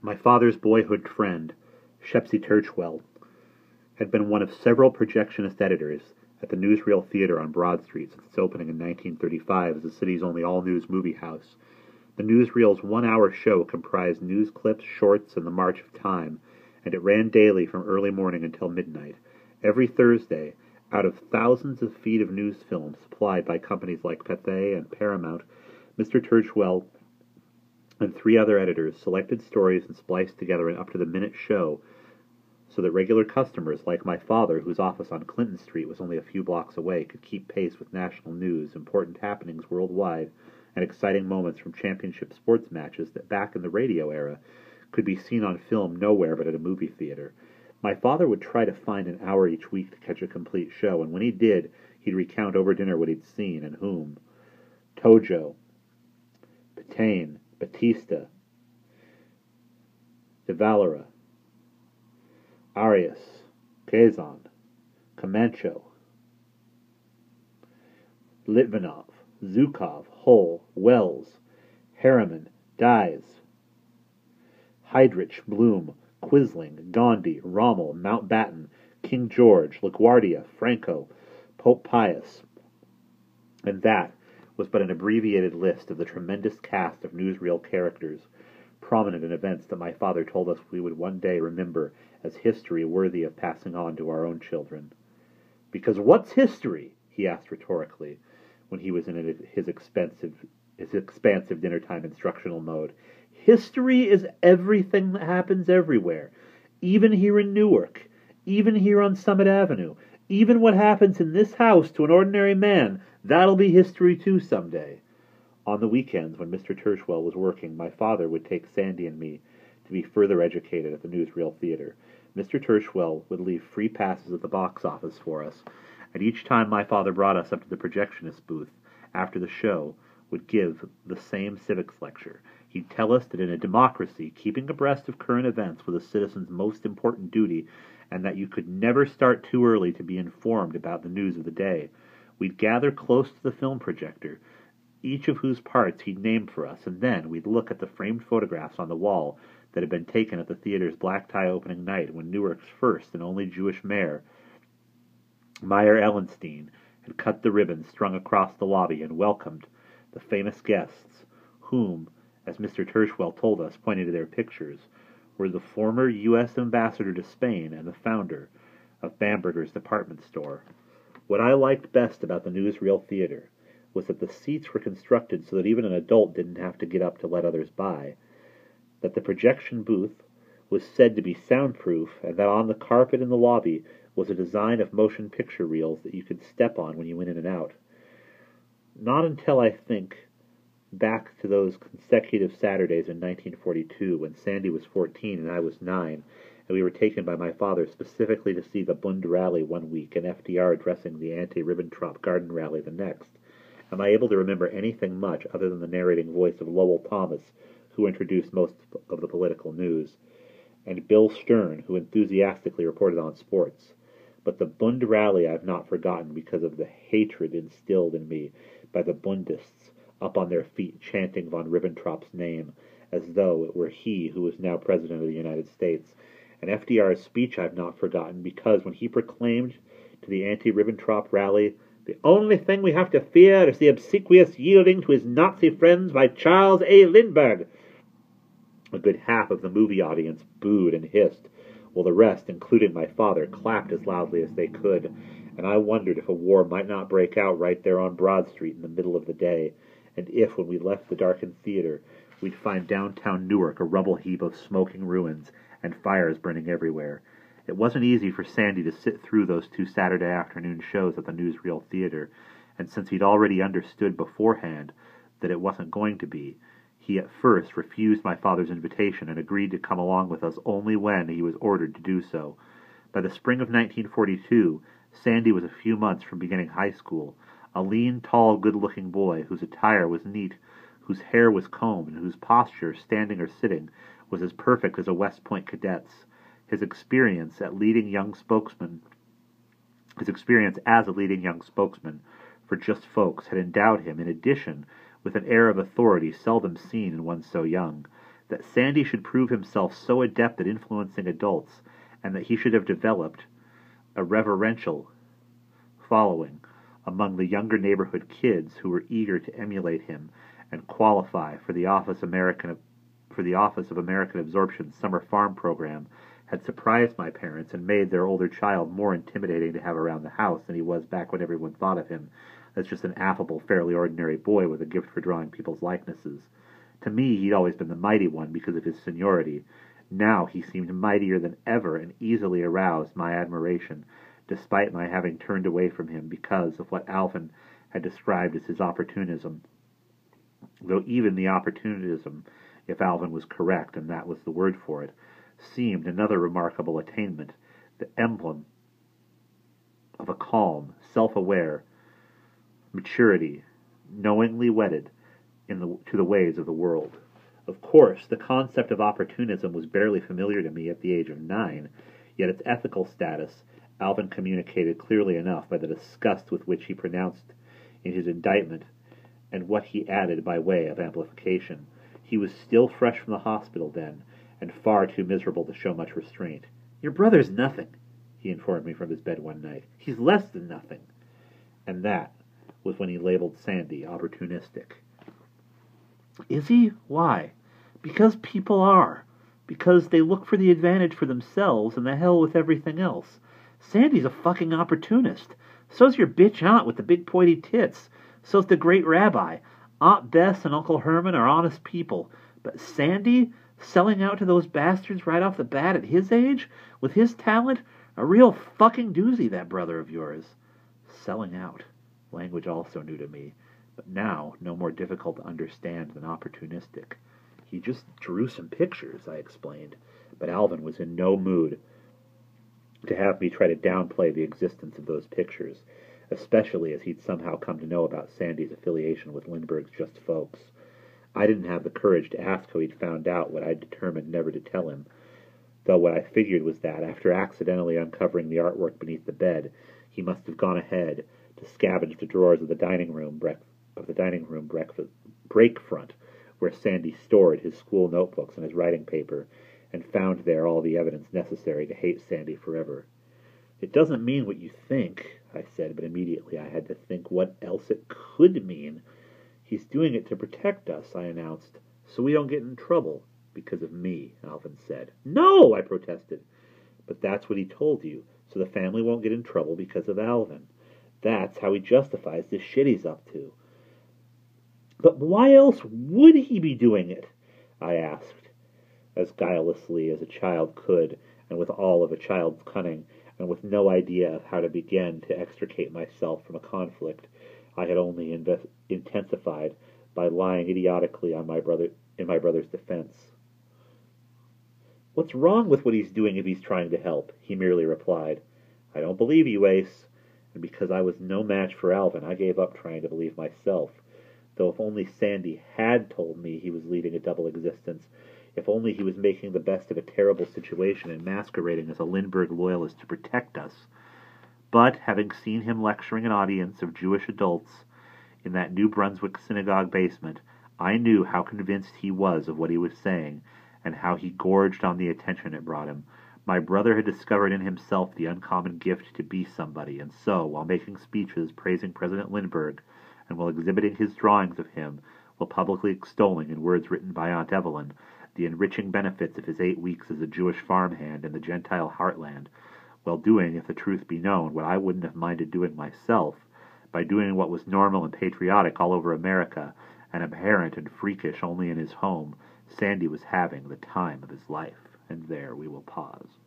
My father's boyhood friend, Shepsy Turchwell, had been one of several projectionist editors at the Newsreel Theatre on Broad Street since its opening in 1935 as the city's only all-news movie house. The newsreel's one-hour show comprised news clips, shorts, and the March of Time, and it ran daily from early morning until midnight. Every Thursday, out of thousands of feet of news film supplied by companies like Pathé and Paramount, Mr. Turchwell and three other editors selected stories and spliced together an up-to-the-minute show so that regular customers like my father, whose office on Clinton Street was only a few blocks away, could keep pace with national news, important happenings worldwide, and exciting moments from championship sports matches that back in the radio era could be seen on film nowhere but at a movie theater. My father would try to find an hour each week to catch a complete show, and when he did, he'd recount over dinner what he'd seen and whom. Tojo, Patain, Batista, De Valera, Arias, Kazan, Camacho, Litvinov, Zhukov, Hull, Wells, Harriman, Dyes, Heydrich, Bloom, Quisling, Gandhi, Rommel, Mountbatten, King George, LaGuardia, Franco, Pope Pius. And that was but an abbreviated list of the tremendous cast of newsreel characters, prominent in events that my father told us we would one day remember as history worthy of passing on to our own children. Because what's history? He asked rhetorically, when he was in his expansive dinnertime instructional mode. History is everything that happens everywhere, even here in Newark, even here on Summit Avenue, even what happens in this house to an ordinary man. That'll be history too someday. On the weekends, when Mr. Turchwell was working, my father would take Sandy and me to be further educated at the Newsreel Theatre. Mr. Turchwell would leave free passes at the box office for us, and each time my father brought us up to the projectionist booth after the show, would give the same civics lecture. He'd tell us that in a democracy, keeping abreast of current events was a citizen's most important duty, and that you could never start too early to be informed about the news of the day. We'd gather close to the film projector, each of whose parts he'd named for us, and then we'd look at the framed photographs on the wall that had been taken at the theater's black-tie opening night when Newark's first and only Jewish mayor, Meyer Ellenstein, had cut the ribbon strung across the lobby and welcomed the famous guests, whom, as Mr. Turchwell told us, pointing to their pictures, were the former U.S. ambassador to Spain and the founder of Bamberger's department store. What I liked best about the Newsreel Theatre was that the seats were constructed so that even an adult didn't have to get up to let others by, that the projection booth was said to be soundproof, and that on the carpet in the lobby was a design of motion picture reels that you could step on when you went in and out. Not until, I think, back to those consecutive Saturdays in 1942 when Sandy was 14 and I was 9, and we were taken by my father specifically to see the Bund rally one week and FDR addressing the anti-Ribbentrop Garden rally the next, am I able to remember anything much other than the narrating voice of Lowell Thomas, who introduced most of the political news, and Bill Stern, who enthusiastically reported on sports. But the Bund rally I've not forgotten because of the hatred instilled in me by the Bundists up on their feet chanting von Ribbentrop's name as though it were he who was now President of the United States. And FDR's speech I've not forgotten because when he proclaimed to the anti-Ribbentrop rally, "The only thing we have to fear is the obsequious yielding to his Nazi friends by Charles A. Lindbergh," a good half of the movie audience booed and hissed, while the rest, including my father, clapped as loudly as they could, and I wondered if a war might not break out right there on Broad Street in the middle of the day, and if, when we left the darkened theater, we'd find downtown Newark a rubble heap of smoking ruins and fires burning everywhere. It wasn't easy for Sandy to sit through those 2 Saturday afternoon shows at the Newsreel Theatre, and since he'd already understood beforehand that it wasn't going to be, he at first refused my father's invitation and agreed to come along with us only when he was ordered to do so. By the spring of 1942, Sandy was a few months from beginning high school, a lean, tall, good-looking boy whose attire was neat, whose hair was combed, and whose posture, standing or sitting, was as perfect as a West Point cadet's. His experience as a leading young spokesman for Just Folks had endowed him, in addition, with an air of authority seldom seen in one so young. that Sandy should prove himself so adept at influencing adults, and that he should have developed a reverential following among the younger neighborhood kids who were eager to emulate him and qualify for the Office of American Absorption's summer farm program had surprised my parents and made their older child more intimidating to have around the house than he was back when everyone thought of him as just an affable, fairly ordinary boy with a gift for drawing people's likenesses. To me, he'd always been the mighty one because of his seniority. Now he seemed mightier than ever and easily aroused my admiration, despite my having turned away from him because of what Alvin had described as his opportunism. Though even the opportunism, if Alvin was correct, and that was the word for it, seemed another remarkable attainment, the emblem of a calm, self-aware maturity, knowingly wedded to the ways of the world. Of course, the concept of opportunism was barely familiar to me at the age of 9, yet its ethical status Alvin communicated clearly enough by the disgust with which he pronounced in his indictment and what he added by way of amplification. He was still fresh from the hospital then, and far too miserable to show much restraint. "Your brother's nothing," he informed me from his bed one night. "He's less than nothing." And that was when he labeled Sandy opportunistic. "Is he? Why?" "Because people are. Because they look for the advantage for themselves and the hell with everything else. Sandy's a fucking opportunist. So's your bitch aunt with the big pointy tits. So's the great rabbi. Aunt Bess and Uncle Herman are honest people. But Sandy, selling out to those bastards right off the bat at his age, with his talent, a real fucking doozy, that brother of yours." Selling out. Language also new to me, but now no more difficult to understand than opportunistic. "He just drew some pictures," I explained, but Alvin was in no mood to have me try to downplay the existence of those pictures, especially as he'd somehow come to know about Sandy's affiliation with Lindbergh's Just Folks. I didn't have the courage to ask how he'd found out what I'd determined never to tell him, though what I figured was that, after accidentally uncovering the artwork beneath the bed, he must have gone ahead to scavenge the drawers of the dining room break front, where Sandy stored his school notebooks and his writing paper, and found there all the evidence necessary to hate Sandy forever. "It doesn't mean what you think," I said, but immediately I had to think what else it could mean. "He's doing it to protect us," I announced, "so we don't get in trouble." "Because of me," Alvin said. "No!" I protested. "But that's what he told you, so the family won't get in trouble because of Alvin. That's how he justifies this shit he's up to." "But why else would he be doing it?" I asked, as guilelessly as a child could, and with all of a child's cunning, and with no idea of how to begin to extricate myself from a conflict I had only intensified by lying idiotically in my brother's defense. "What's wrong with what he's doing if he's trying to help?" He merely replied, "I don't believe you, Ace." And because I was no match for Alvin, I gave up trying to believe myself. Though if only Sandy had told me he was leading a double existence, if only he was making the best of a terrible situation and masquerading as a Lindbergh loyalist to protect us. But, having seen him lecturing an audience of Jewish adults in that New Brunswick synagogue basement, I knew how convinced he was of what he was saying, and how he gorged on the attention it brought him. My brother had discovered in himself the uncommon gift to be somebody, and so, while making speeches praising President Lindbergh, and while exhibiting his drawings of him, while publicly extolling in words written by Aunt Evelyn the enriching benefits of his 8 weeks as a Jewish farmhand in the Gentile heartland, while doing, if the truth be known, what I wouldn't have minded doing myself, by doing what was normal and patriotic all over America, and aberrant and freakish only in his home, Sandy was having the time of his life. And there we will pause.